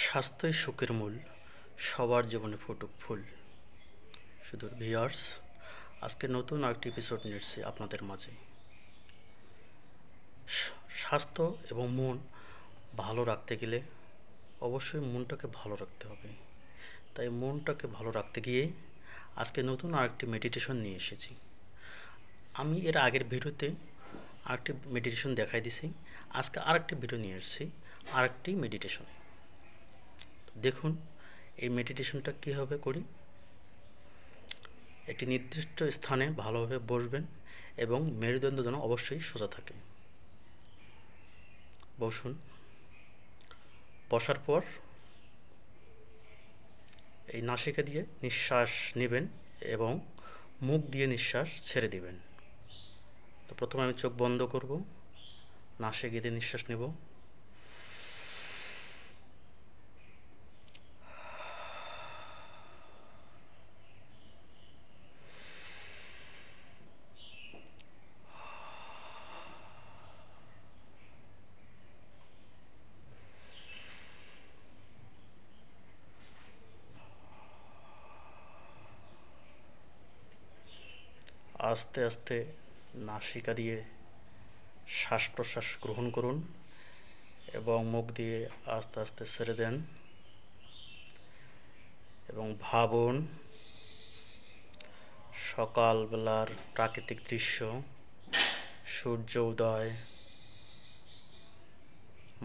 স্বাস্থ্যই সুখের মূল, সবার জীবনে ফুটুক ফুল। শুধু ভিউয়ার্স, আজকে নতুন আরেকটি এপিসোড নিয়ে এসেছি আপনাদের মাঝে। স্বাস্থ্য এবং মন ভালো রাখতে গেলে অবশ্যই মনটাকে ভালো রাখতে হবে। তাই মনটাকে ভালো রাখতে গিয়ে আজকে নতুন আরেকটি মেডিটেশন নিয়ে এসেছি। আমি এর আগের ভিডিওতে আরেকটি মেডিটেশন দেখাই দিছি, আজকে আরেকটি ভিডিও নিয়ে এসেছি আরেকটি মেডিটেশনে। দেখুন এই মেডিটেশনটা কীভাবে করি। একটি নির্দিষ্ট স্থানে ভালোভাবে বসবেন এবং মেরুদণ্ড যেন অবশ্যই সোজা থাকে। বসুন। বসার পর এই নাসিকা দিয়ে নিঃশ্বাস নেবেন এবং মুখ দিয়ে নিঃশ্বাস ছেড়ে দিবেন। তো প্রথমে আমি চোখ বন্ধ করব, নাসিকা দিয়ে নিঃশ্বাস নেব। আস্তে আস্তে নাসিকা দিয়ে শ্বাস প্রশ্বাস গ্রহণ করুন এবং মুখ দিয়ে আস্তে আস্তে ছেড়ে দেন এবং ভাবুন সকালবেলার প্রাকৃতিক দৃশ্য, সূর্য উদয়,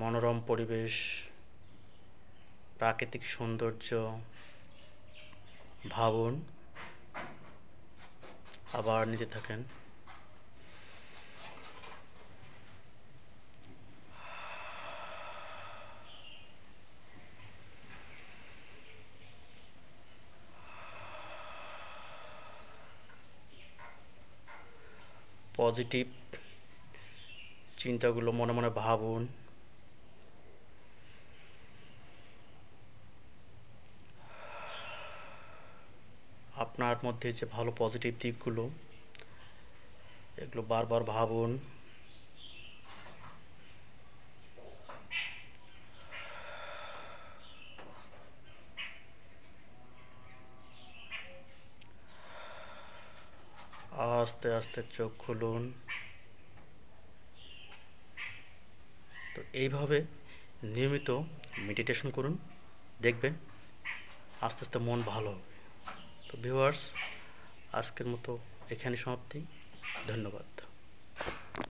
মনোরম পরিবেশ, প্রাকৃতিক সৌন্দর্য ভাবুন। আবার নিতে থাকেন। পজিটিভ চিন্তাগুলো মনে মনে ভাবুন। আপনার মধ্যে যে ভালো পজিটিভ দিকগুলো, এগুলো বারবার ভাবুন। আস্তে আস্তে চোখ খুলুন। তো এইভাবে নিয়মিত মেডিটেশন করুন, দেখবেন আস্তে আস্তে মন ভালো হবে। তো ভিউয়ার্স, আজকের মতো এখানে সমাপ্তি। ধন্যবাদ।